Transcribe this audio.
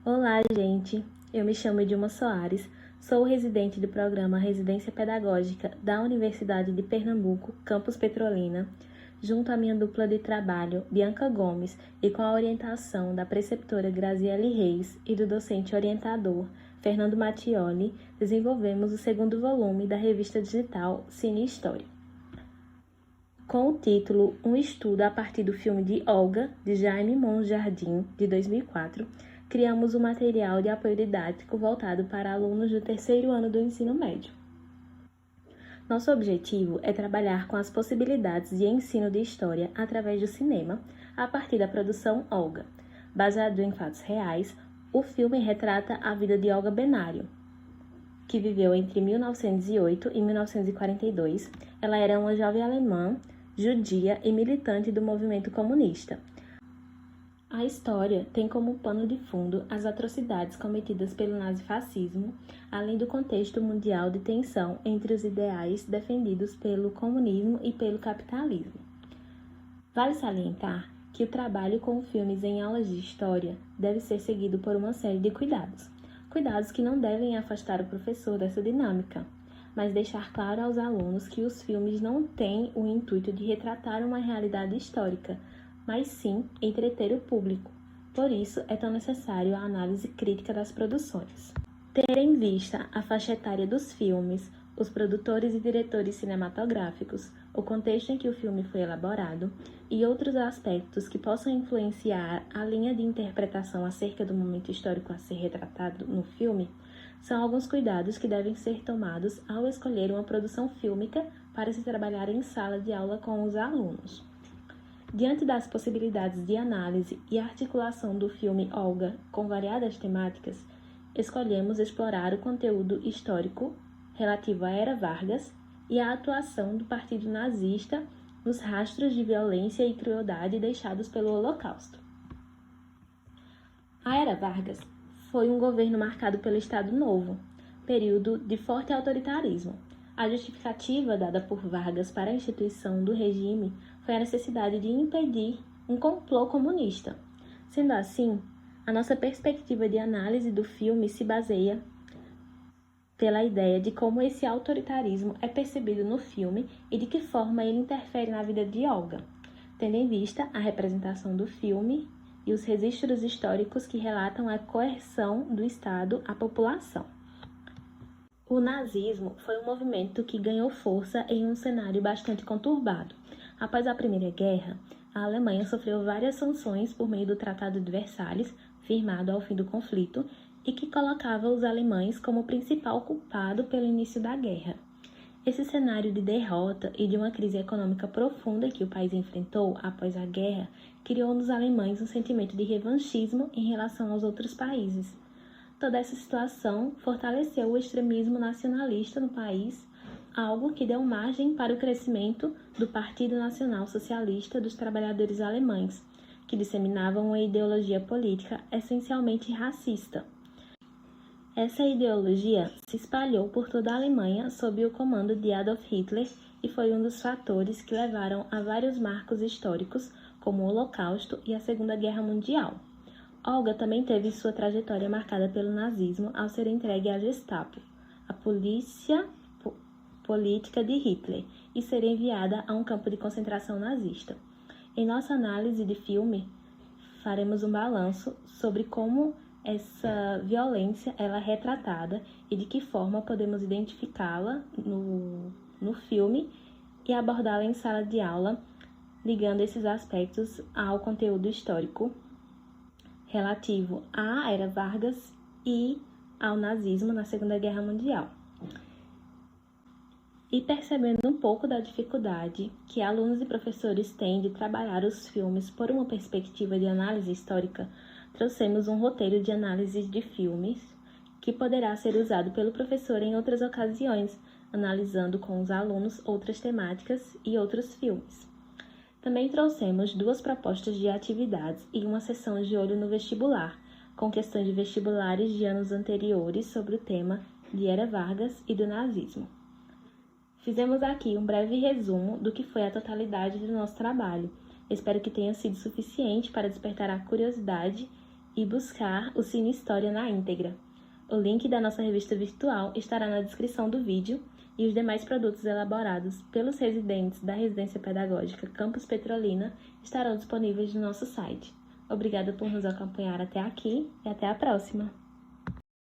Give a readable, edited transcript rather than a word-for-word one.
Olá, gente! Eu me chamo Edilma Soares, sou residente do programa Residência Pedagógica da Universidade de Pernambuco, Campus Petrolina, junto à minha dupla de trabalho, Bianca Gomes, e com a orientação da preceptora Graziele Reis e do docente orientador, Fernando Mattioli, desenvolvemos o segundo volume da revista digital Cine História. Com o título Um Estudo a partir do filme de Olga, de Jaime Monjardim, de 2004, criamos um material de apoio didático voltado para alunos do terceiro ano do ensino médio. Nosso objetivo é trabalhar com as possibilidades de ensino de história através do cinema, a partir da produção Olga. Baseado em fatos reais, o filme retrata a vida de Olga Benário, que viveu entre 1908 e 1942. Ela era uma jovem alemã, judia e militante do movimento comunista. A história tem como pano de fundo as atrocidades cometidas pelo nazifascismo, além do contexto mundial de tensão entre os ideais defendidos pelo comunismo e pelo capitalismo. Vale salientar que o trabalho com filmes em aulas de história deve ser seguido por uma série de cuidados. Cuidados que não devem afastar o professor dessa dinâmica, mas deixar claro aos alunos que os filmes não têm o intuito de retratar uma realidade histórica, mas sim entreter o público. Por isso, é tão necessário a análise crítica das produções. Ter em vista a faixa etária dos filmes, os produtores e diretores cinematográficos, o contexto em que o filme foi elaborado e outros aspectos que possam influenciar a linha de interpretação acerca do momento histórico a ser retratado no filme, são alguns cuidados que devem ser tomados ao escolher uma produção fílmica para se trabalhar em sala de aula com os alunos. Diante das possibilidades de análise e articulação do filme Olga com variadas temáticas, escolhemos explorar o conteúdo histórico relativo à Era Vargas e à atuação do Partido Nazista nos rastros de violência e crueldade deixados pelo Holocausto. A Era Vargas foi um governo marcado pelo Estado Novo, período de forte autoritarismo. A justificativa dada por Vargas para a instituição do regime foi a necessidade de impedir um complô comunista. Sendo assim, a nossa perspectiva de análise do filme se baseia pela ideia de como esse autoritarismo é percebido no filme e de que forma ele interfere na vida de Olga, tendo em vista a representação do filme e os registros históricos que relatam a coerção do Estado à população. O nazismo foi um movimento que ganhou força em um cenário bastante conturbado. Após a Primeira Guerra, a Alemanha sofreu várias sanções por meio do Tratado de Versalhes, firmado ao fim do conflito, e que colocava os alemães como principal culpado pelo início da guerra. Esse cenário de derrota e de uma crise econômica profunda que o país enfrentou após a guerra criou nos alemães um sentimento de revanchismo em relação aos outros países. Toda essa situação fortaleceu o extremismo nacionalista no país, algo que deu margem para o crescimento do Partido Nacional Socialista dos Trabalhadores Alemães, que disseminavam uma ideologia política essencialmente racista. Essa ideologia se espalhou por toda a Alemanha sob o comando de Adolf Hitler e foi um dos fatores que levaram a vários marcos históricos, como o Holocausto e a Segunda Guerra Mundial. Olga também teve sua trajetória marcada pelo nazismo ao ser entregue à Gestapo, a polícia política de Hitler, e ser enviada a um campo de concentração nazista. Em nossa análise de filme, faremos um balanço sobre como essa violência ela é retratada e de que forma podemos identificá-la no filme e abordá-la em sala de aula, ligando esses aspectos ao conteúdo histórico relativo à Era Vargas e ao nazismo na Segunda Guerra Mundial. E percebendo um pouco da dificuldade que alunos e professores têm de trabalhar os filmes por uma perspectiva de análise histórica, trouxemos um roteiro de análise de filmes que poderá ser usado pelo professor em outras ocasiões, analisando com os alunos outras temáticas e outros filmes. Também trouxemos 2 propostas de atividades e uma sessão de olho no vestibular, com questões de vestibulares de anos anteriores sobre o tema de Era Vargas e do nazismo. Fizemos aqui um breve resumo do que foi a totalidade do nosso trabalho. Espero que tenha sido suficiente para despertar a curiosidade e buscar o Cine História na íntegra. O link da nossa revista virtual estará na descrição do vídeo e os demais produtos elaborados pelos residentes da Residência Pedagógica Campus Petrolina estarão disponíveis no nosso site. Obrigada por nos acompanhar até aqui e até a próxima!